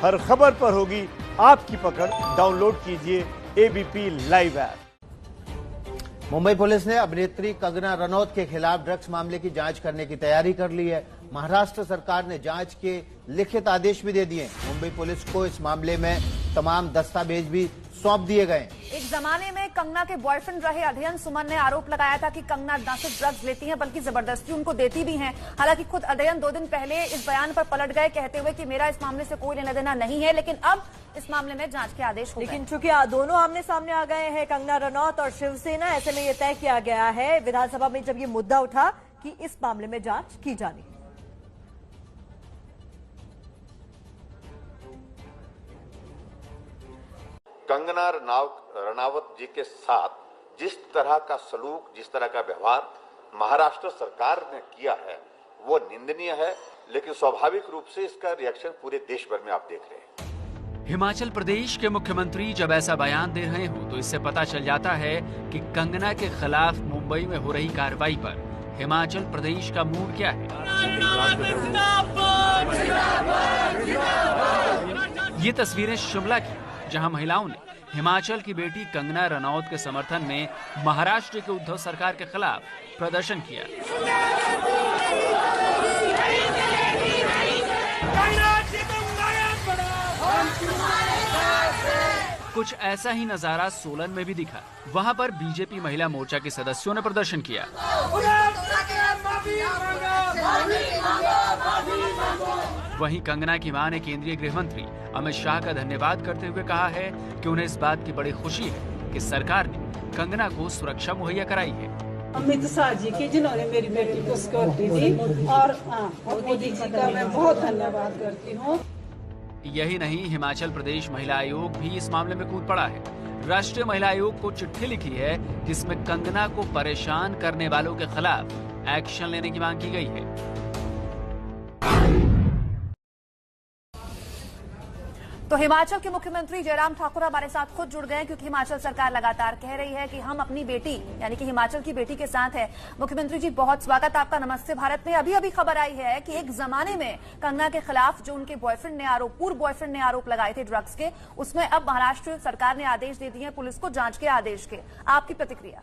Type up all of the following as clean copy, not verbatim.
हर खबर पर होगी आपकी पकड़। डाउनलोड कीजिए ABP live app. Mumbai police ने अभिनेत्री कंगना रनौत के खिलाफ ड्रग्स मामले की जांच करने की तैयारी कर ली है। महाराष्ट्र सरकार ने जांच के लिखित आदेश भी दे दिए। मुंबई पुलिस को इस मामले में तमाम दस्तावेज भी सौंप दिए गए। एक जमाने में कंगना के बॉयफ्रेंड रहे अध्ययन सुमन ने आरोप लगाया था कि कंगना न सिर्फ ड्रग्स लेती हैं बल्कि जबरदस्ती उनको देती भी हैं। हालांकि खुद अध्ययन 2 दिन पहले इस बयान पर पलट गए, कहते हुए कि मेरा इस मामले से कोई लेना देना नहीं है, लेकिन अब इस मामले में जांच के आदेश हो गए। लेकिन चूंकि दोनों आमने सामने आ गए हैं, कंगना रनौत और शिवसेना, ऐसे में यह तय किया गया है विधानसभा में जब ये मुद्दा उठा कि इस मामले में जांच की जानी। कंगना रनावत जी के साथ जिस तरह का सलूक, जिस तरह का व्यवहार महाराष्ट्र सरकार ने किया है वो निंदनीय है, लेकिन स्वाभाविक रूप से इसका रिएक्शन पूरे देश भर में आप देख रहे हैं। हिमाचल प्रदेश के मुख्यमंत्री जब ऐसा बयान दे रहे हो तो इससे पता चल जाता है कि कंगना के खिलाफ मुंबई में हो रही कार्रवाई पर हिमाचल प्रदेश का मूड क्या है। ये तस्वीरें शिमला की, जहां महिलाओं ने हिमाचल की बेटी कंगना रनौत के समर्थन में महाराष्ट्र के उद्धव सरकार के खिलाफ प्रदर्शन किया। कुछ ऐसा ही नजारा सोलन में भी दिखा। वहां पर बीजेपी महिला मोर्चा के सदस्यों ने प्रदर्शन किया। वहीं कंगना की मां ने केंद्रीय गृह मंत्री अमित शाह का धन्यवाद करते हुए कहा है कि उन्हें इस बात की बड़ी खुशी है कि सरकार ने कंगना को सुरक्षा मुहैया कराई है। अमित शाह जी की, जिन्होंने मेरी बेटी को सिक्योरिटी दी, और मोदी जी का मैं बहुत धन्यवाद करती हूँ। यही नहीं, हिमाचल प्रदेश महिला आयोग भी इस मामले में कूद पड़ा है। राष्ट्रीय महिला आयोग को चिट्ठी लिखी है जिसमें कंगना को परेशान करने वालों के खिलाफ एक्शन लेने की मांग की गई है। तो हिमाचल के मुख्यमंत्री जयराम ठाकुर हमारे साथ खुद जुड़ गए, क्योंकि हिमाचल सरकार लगातार कह रही है कि हम अपनी बेटी यानी कि हिमाचल की बेटी के साथ है। मुख्यमंत्री जी, बहुत स्वागत आपका नमस्ते भारत में। अभी अभी खबर आई है कि एक जमाने में कंगना के खिलाफ जो उनके पूर्व बॉयफ्रेंड ने आरोप लगाए थे ड्रग्स के, उसमें अब महाराष्ट्र सरकार ने आदेश दे दिए हैं पुलिस को जांच के आदेश के। आपकी प्रतिक्रिया?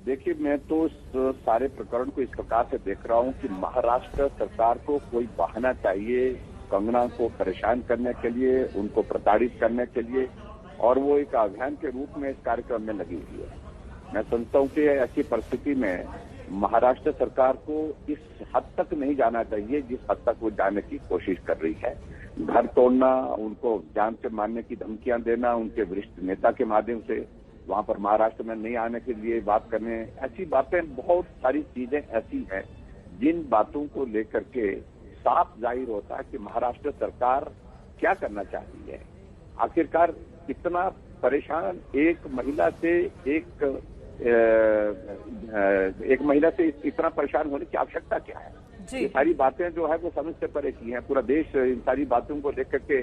देखिए, मैं तो इस सारे प्रकरण को इस प्रकार से देख रहा हूं कि महाराष्ट्र सरकार को कोई बहाना चाहिए कंगना को परेशान करने के लिए, उनको प्रताड़ित करने के लिए, और वो एक अभियान के रूप में इस कार्यक्रम में लगी हुई है। मैं समझता हूं कि ऐसी परिस्थिति में महाराष्ट्र सरकार को इस हद तक नहीं जाना चाहिए जिस हद तक वो जाने की कोशिश कर रही है। घर तोड़ना, उनको जान से मारने की धमकियां देना, उनके वरिष्ठ नेता के माध्यम से वहां पर महाराष्ट्र में नहीं आने के लिए बात करने, ऐसी बातें, बहुत सारी चीजें ऐसी हैं जिन बातों को लेकर के साफ जाहिर होता है कि महाराष्ट्र सरकार क्या करना चाहती है। आखिरकार इतना परेशान एक महिला से इतना परेशान होने की आवश्यकता क्या है? ये सारी बातें जो है वो समझ से परे की हैं। पूरा देश इन सारी बातों को लेकर के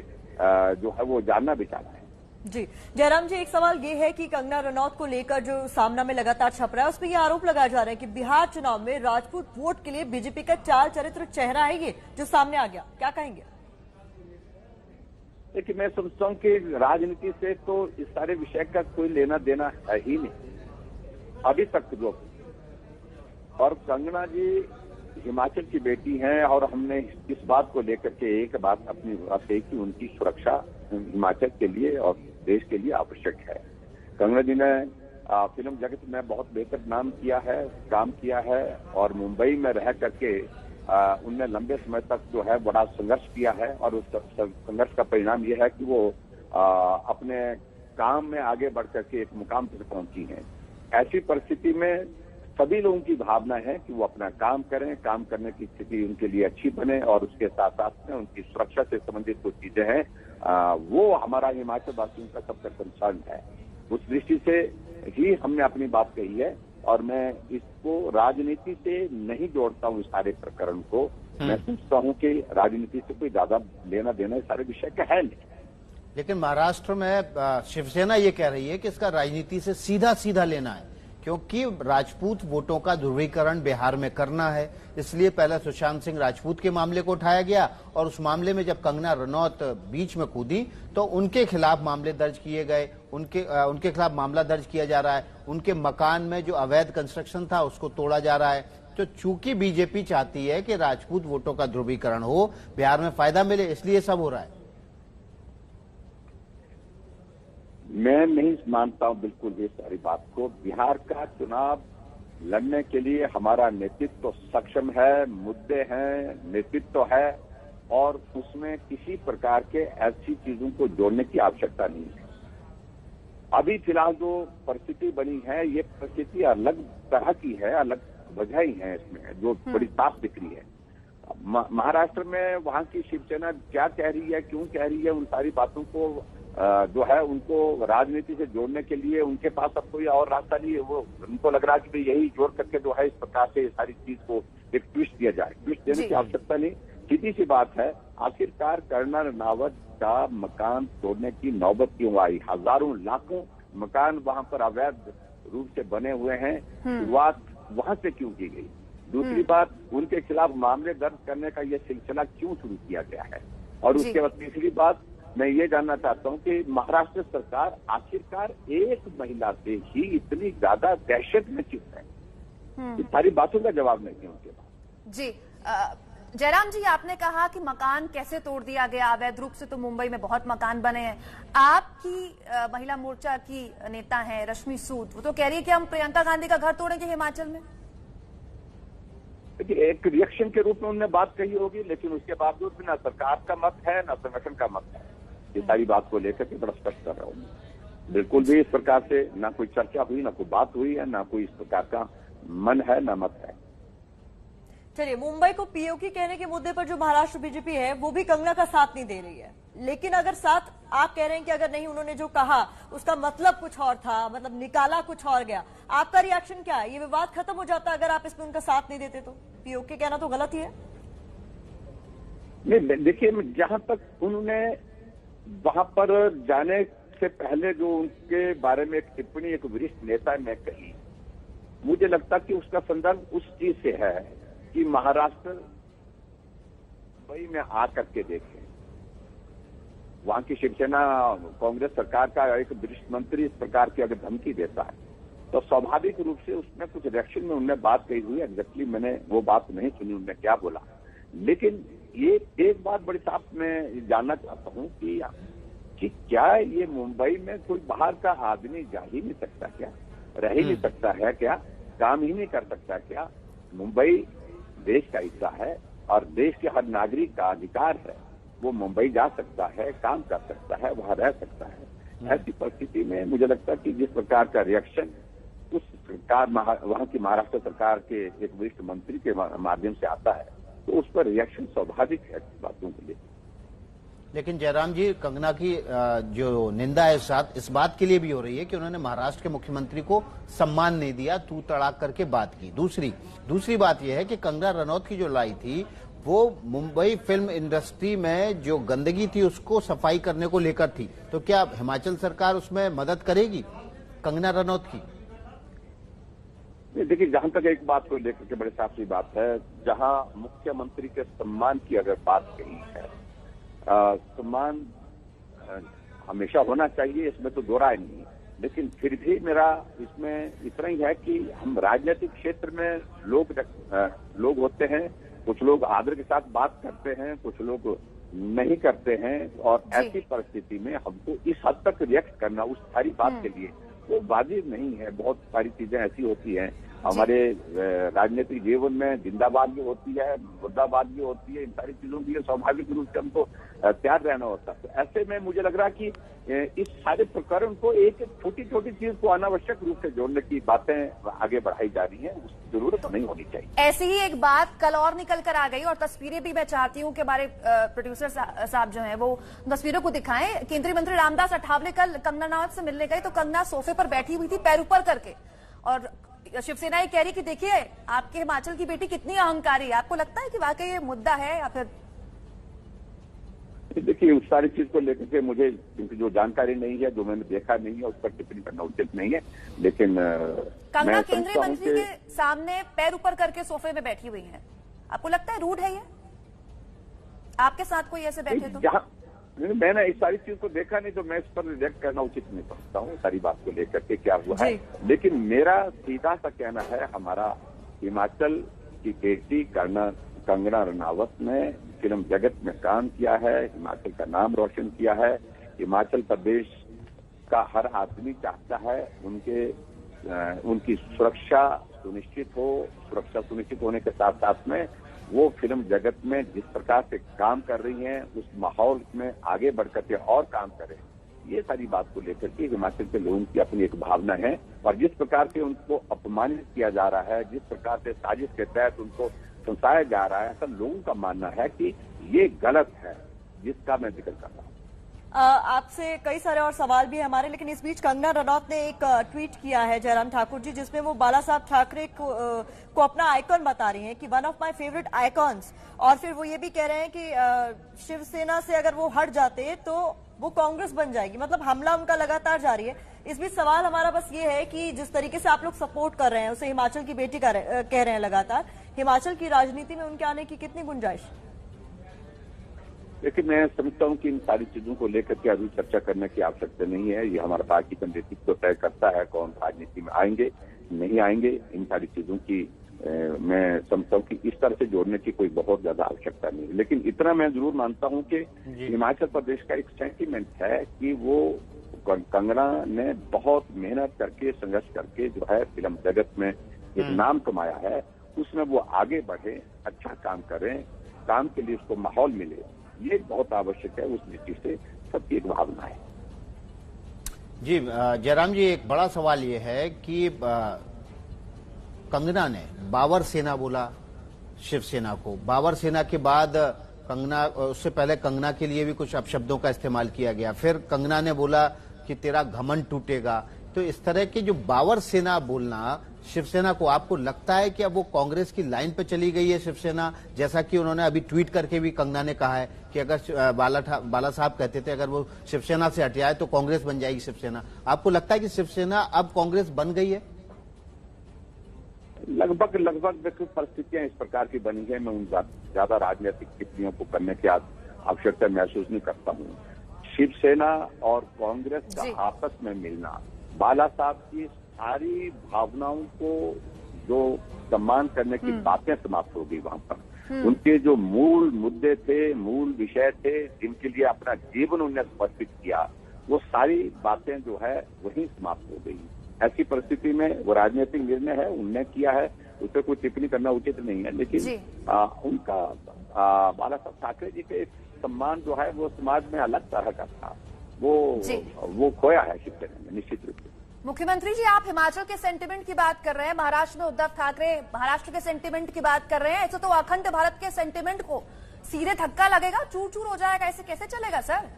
जो है वो जानना भी चाहता है। जी जयराम जी, एक सवाल ये है कि कंगना रनौत को लेकर जो सामना में लगातार छप रहा है उसमें ये आरोप लगाया जा रहा है कि बिहार चुनाव में राजपूत वोट के लिए बीजेपी का चाल चरित्र चेहरा है ये जो सामने आ गया, क्या कहेंगे? देखिए, मैं समझता हूँ कि राजनीति से तो इस सारे विषय का कोई लेना देना है ही नहीं अभी तक जो। और कंगना जी हिमाचल की बेटी हैं और हमने इस बात को लेकर के एक बात अपनी बात कही कि उनकी सुरक्षा हिमाचल के लिए और देश के लिए आवश्यक है। कंगना जी ने फिल्म जगत में बहुत बेहतर काम किया है और मुंबई में रह करके उनने लंबे समय तक जो है बड़ा संघर्ष किया है, और उस संघर्ष का परिणाम यह है कि वो अपने काम में आगे बढ़ करके एक मुकाम तक पहुंची हैं। ऐसी परिस्थिति में सभी लोगों की भावना है कि वो अपना काम करें, काम करने की स्थिति उनके लिए अच्छी बने, और उसके साथ साथ में उनकी सुरक्षा से संबंधित कुछ चीजें हैं वो हमारा हिमाचल वासियों का सबसे कंसर्न है। उस दृष्टि से ही हमने अपनी बात कही है, और मैं इसको राजनीति से नहीं जोड़ता हूँ इस सारे प्रकरण को। मैं सोचता हूँ कि राजनीति से कोई ज्यादा लेना देना इस सारे विषय का है नहीं। लेकिन महाराष्ट्र में शिवसेना ये कह रही है कि इसका राजनीति से सीधा सीधा लेना है, क्योंकि राजपूत वोटों का ध्रुवीकरण बिहार में करना है, इसलिए पहले सुशांत सिंह राजपूत के मामले को उठाया गया और उस मामले में जब कंगना रनौत बीच में कूदी तो उनके खिलाफ मामले दर्ज किए गए, उनके खिलाफ मामला दर्ज किया जा रहा है। उनके मकान में जो अवैध कंस्ट्रक्शन था उसको तोड़ा जा रहा है। तो चूंकि बीजेपी चाहती है कि राजपूत वोटों का ध्रुवीकरण हो, बिहार में फायदा मिले, इसलिए सब हो रहा है। मैं नहीं मानता हूं बिल्कुल भी सारी बात को। बिहार का चुनाव लड़ने के लिए हमारा नेतृत्व सक्षम है, मुद्दे हैं, नेतृत्व है और उसमें किसी प्रकार के ऐसी चीजों को जोड़ने की आवश्यकता नहीं है। अभी फिलहाल जो परिस्थिति बनी है, ये परिस्थिति अलग तरह की है, अलग वजह ही है इसमें जो बड़ी साफ दिख रही है। महाराष्ट्र में वहां की शिवसेना क्या कह रही है, क्यों कह रही है, उन सारी बातों को जो है उनको राजनीति से जोड़ने के लिए उनके पास अब कोई और रास्ता नहीं है। वो उनको लग रहा है कि यही जोड़ करके जो है इस प्रकार से सारी चीज को एक ट्विस्ट दिया जाए। ट्विस्ट देने की आवश्यकता नहीं, सीधी सी बात है। आखिरकार कर्नल रनौत का मकान तोड़ने की नौबत क्यों आई? हजारों लाखों मकान वहां पर अवैध रूप से बने हुए हैं, शुरुआत वहां से क्यों की गई? दूसरी बात, उनके खिलाफ मामले दर्ज करने का यह सिलसिला क्यों शुरू किया गया है? और उसके बाद तीसरी बात, मैं ये जानना चाहता हूं कि महाराष्ट्र सरकार आखिरकार एक महिला से ही इतनी ज्यादा दहशत में चित है, इस सारी बातों का जवाब नहीं है उनके पास। जी जयराम जी, आपने कहा कि मकान कैसे तोड़ दिया गया अवैध रूप से, तो मुंबई में बहुत मकान बने हैं। आपकी महिला मोर्चा की नेता है रश्मि सूद, वो तो कह रही है कि हम प्रियंका गांधी का घर तोड़ेंगे हिमाचल में। देखिए, एक रिएक्शन के रूप में उन्होंने बात कही होगी, लेकिन उसके बावजूद भी ना सरकार का मत है ना संगठन का मत है। ये सारी बात को लेकर के बड़ा स्पष्ट कर रहा हूँ। बिल्कुल भी इस प्रकार से ना कोई चर्चा हुई, ना कोई बात हुई है, ना कोई इस प्रकार का मन है, ना मत है। चलिए, मुंबई को पीओके कहने के मुद्दे पर जो महाराष्ट्र बीजेपी है वो भी कंगना का साथ नहीं दे रही है, लेकिन अगर साथ आप कह रहे हैं कि अगर नहीं उन्होंने जो कहा उसका मतलब कुछ और था, मतलब निकाला कुछ और गया, आपका रिएक्शन क्या है? ये विवाद खत्म हो जाता अगर आप इसमें उनका साथ नहीं देते? तो पीओके कहना तो गलत ही है। नहीं, देखिए, जहां तक उन्होंने वहां पर जाने से पहले जो उनके बारे में एक टिप्पणी एक वरिष्ठ नेता ने कही, मुझे लगता कि उसका संदर्भ उस चीज से है कि महाराष्ट्र मुंबई में आकर के देखें। वहां की शिवसेना कांग्रेस सरकार का एक वरिष्ठ मंत्री इस प्रकार की अगर धमकी देता है तो स्वाभाविक रूप से उसमें कुछ रिएक्शन में उन्होंने बात कही हुई। एग्जैक्टली मैंने वो बात नहीं सुनी उन्होंने क्या बोला, लेकिन ये एक बात बड़ी साफ मैं जानना चाहता हूं कि क्या ये मुंबई में कोई बाहर का आदमी जा ही नहीं सकता क्या? रह ही नहीं सकता है क्या? काम ही नहीं कर सकता क्या? मुंबई देश का हिस्सा है और देश के हर नागरिक का अधिकार है, वो मुंबई जा सकता है, काम कर सकता है, वहां रह सकता है। ऐसी परिस्थिति में मुझे लगता है कि जिस प्रकार का रिएक्शन उस सरकार वहां की महाराष्ट्र सरकार के एक वरिष्ठ मंत्री के माध्यम से आता है, तो उस पर रिएक्शन स्वाभाविक है बातों के लिए। लेकिन जयराम जी, कंगना की जो निंदा है साथ इस बात के लिए भी हो रही है कि उन्होंने महाराष्ट्र के मुख्यमंत्री को सम्मान नहीं दिया, तू तड़ाक करके बात की। दूसरी बात यह है कि कंगना रनौत की जो लाई थी वो मुंबई फिल्म इंडस्ट्री में जो गंदगी थी उसको सफाई करने को लेकर थी। तो क्या हिमाचल सरकार उसमें मदद करेगी कंगना रनौत की? देखिए, जहां तक एक बात को लेकर के बड़े साफ सी बात है, जहां मुख्यमंत्री के सम्मान की अगर बात कही है, सम्मान हमेशा होना चाहिए, इसमें तो दो राय नहीं है, लेकिन फिर भी मेरा इसमें इतना ही है कि हम राजनीतिक क्षेत्र में लोग होते हैं, कुछ लोग आदर के साथ बात करते हैं, कुछ लोग नहीं करते हैं, और ऐसी परिस्थिति में हमको इस हद तक रिएक्ट करना उस सारी बात के लिए वो वाजिब नहीं है। बहुत सारी चीजें ऐसी होती हैं हमारे राजनीतिक जीवन में, जिंदाबाद भी होती है, मुर्दाबाद भी होती है, इन सारी चीजों के लिए स्वाभाविक रूप से हमको तैयार रहना होता है। तो ऐसे में मुझे लग रहा है कि इस सारे प्रकरण को एक छोटी छोटी चीज को अनावश्यक रूप से जोड़ने की बातें आगे बढ़ाई जा रही है, उसकी जरूरत नहीं होनी चाहिए। ऐसी ही एक बात कल और निकल कर आ गई, और तस्वीरें भी मैं चाहती हूँ कि हमारे प्रोड्यूसर साहब जो हैं वो तस्वीरों को दिखाएं। केंद्रीय मंत्री रामदास अठावले कल कंगना रनौत से मिलने गए तो कंगना सोफे पर बैठी हुई थी पैर ऊपर करके, और शिवसेना ये कह रही कि देखिए आपके हिमाचल की बेटी कितनी अहंकारी है। आपको लगता है कि वाकई ये मुद्दा है या फिर? देखिए, उस सारी चीज को लेकर के मुझे क्योंकि जो जानकारी नहीं है, जो मैंने देखा नहीं है, उस पर टिप्पणी करना उचित नहीं है। लेकिन कंगना केंद्रीय मंत्री के सामने पैर ऊपर करके सोफे में बैठी हुई हैं, आपको लगता है रूड है ये? आपके साथ कोई ऐसे बैठे तो? मैंने इस सारी चीज को देखा नहीं, तो मैं इस पर रिएक्ट करना उचित नहीं समझता हूँ सारी बात को लेकर के क्या हुआ है। लेकिन मेरा सीधा सा कहना है, हमारा हिमाचल की बेटी कंगना रनावत ने फिल्म जगत में काम किया है, हिमाचल का नाम रोशन किया है। हिमाचल प्रदेश का हर आदमी चाहता है उनकी सुरक्षा सुनिश्चित हो। सुरक्षा सुनिश्चित होने के साथ साथ में वो फिल्म जगत में जिस प्रकार से काम कर रही हैं, उस माहौल में आगे बढ़कर के और काम करें, ये सारी बात को लेकर के हिमाचल के लोगों की अपनी एक भावना है। और जिस प्रकार से उनको अपमानित किया जा रहा है, जिस प्रकार से साजिश के तहत उनको फंसाया जा रहा है, ऐसा लोगों का मानना है कि ये गलत है, जिसका मैं जिक्र कर रहा हूँ। आपसे कई सारे और सवाल भी है हमारे, लेकिन इस बीच कंगना रनौत ने एक ट्वीट किया है जयराम ठाकुर जी, जिसमें वो बाला साहब ठाकरे को अपना आइकॉन बता रही हैं कि one of my favourite icons. और फिर वो ये भी कह रहे हैं कि शिवसेना से अगर वो हट जाते तो वो कांग्रेस बन जाएगी। मतलब हमला उनका लगातार जारी है। इस बीच सवाल हमारा बस ये है कि जिस तरीके से आप लोग सपोर्ट कर रहे हैं, उसे हिमाचल की बेटी कह रहे हैं लगातार, हिमाचल की राजनीति में उनके आने की कितनी गुंजाइश? लेकिन मैं समझता हूं कि इन सारी चीजों को लेकर के अभी चर्चा करने की आवश्यकता नहीं है। ये हमारा पार्टी का नेतृत्व तय करता है कौन राजनीति में आएंगे नहीं आएंगे। इन सारी चीजों की मैं समझता हूं कि इस तरह से जोड़ने की कोई बहुत ज्यादा आवश्यकता नहीं है। लेकिन इतना मैं जरूर मानता हूं कि हिमाचल प्रदेश का एक सेंटीमेंट है कि वो कंगना ने बहुत मेहनत करके, संघर्ष करके जो है फिल्म जगत में एक नाम कमाया है, उसमें वो आगे बढ़े, अच्छा काम करें, काम के लिए उसको माहौल मिले, ये बहुत आवश्यक है। उस दृष्टि से सबकी एक भावना है। जी जयराम जी, एक बड़ा सवाल ये है कि कंगना ने बाबर सेना बोला शिवसेना को, बाबर सेना के बाद कंगना, उससे पहले कंगना के लिए भी कुछ अपशब्दों का इस्तेमाल किया गया, फिर कंगना ने बोला कि तेरा घमंड टूटेगा। तो इस तरह की जो बाबर सेना बोलना शिवसेना को, आपको लगता है कि अब वो कांग्रेस की लाइन पे चली गई है शिवसेना? जैसा कि उन्होंने अभी ट्वीट करके भी कंगना ने कहा है कि अगर बाला साहब कहते थे अगर वो शिवसेना से हट जाए तो कांग्रेस बन जाएगी शिवसेना। आपको लगता है कि शिवसेना अब कांग्रेस बन गई है? लगभग परिस्थितियां इस प्रकार की बनी है। मैं उन ज्यादा राजनीतिक टिप्पणियों को करने की आवश्यकता महसूस नहीं करता हूँ। शिवसेना और कांग्रेस का आपस में मिलना, बाला साहब की सारी भावनाओं को जो सम्मान करने की बातें समाप्त हो गई वहां पर। उनके जो मूल मुद्दे थे, मूल विषय थे, जिनके लिए अपना जीवन उन्होंने समर्पित किया, वो सारी बातें जो है वही समाप्त हो गई। ऐसी परिस्थिति में वो राजनीतिक निर्णय है, उनने किया है, उस पर कोई टिप्पणी करना उचित नहीं है। लेकिन उनका बाला साहब ठाकरे जी के सम्मान जो है वो समाज में अलग तरह का था, वो खोया है शिवसेना में निश्चित रूप से। मुख्यमंत्री जी, आप हिमाचल के सेंटिमेंट की बात कर रहे हैं, महाराष्ट्र में उद्धव ठाकरे महाराष्ट्र के सेंटिमेंट की बात कर रहे हैं। ऐसे तो अखंड भारत के सेंटिमेंट को सीधे धक्का लगेगा, चूर चूर हो जाएगा, ऐसे कैसे चलेगा सर?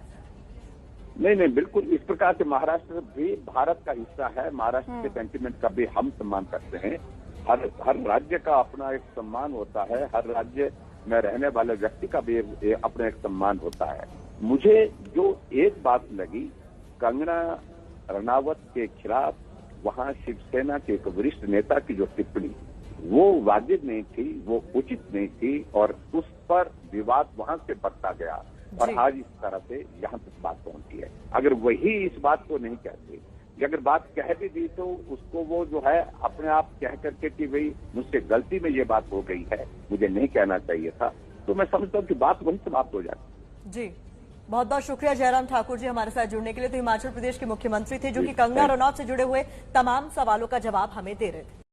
नहीं, बिल्कुल इस प्रकार से महाराष्ट्र भी भारत का हिस्सा है। महाराष्ट्र के सेंटिमेंट का भी हम सम्मान करते हैं। हर राज्य का अपना एक सम्मान होता है, हर राज्य में रहने वाले व्यक्ति का भी अपना एक सम्मान होता है। मुझे जो एक बात लगी कंगना रनावत के खिलाफ वहां शिवसेना के एक वरिष्ठ नेता की जो टिप्पणी, वो वाजिब नहीं थी, वो उचित नहीं थी, और उस पर विवाद वहां से बढ़ता गया और आज इस तरह से यहाँ तक बात पहुंची है। अगर वही इस बात को नहीं कहते, अगर बात कह भी दी तो उसको वो जो है अपने आप कह करके कि भाई मुझसे गलती में ये बात हो गई है, मुझे नहीं कहना चाहिए था, तो मैं समझता हूँ कि बात वही समाप्त हो जाती। जी, बहुत बहुत शुक्रिया जयराम ठाकुर जी हमारे साथ जुड़ने के लिए। तो हिमाचल प्रदेश के मुख्यमंत्री थे जो कि कंगना रनौत से जुड़े हुए तमाम सवालों का जवाब हमें दे रहे थे।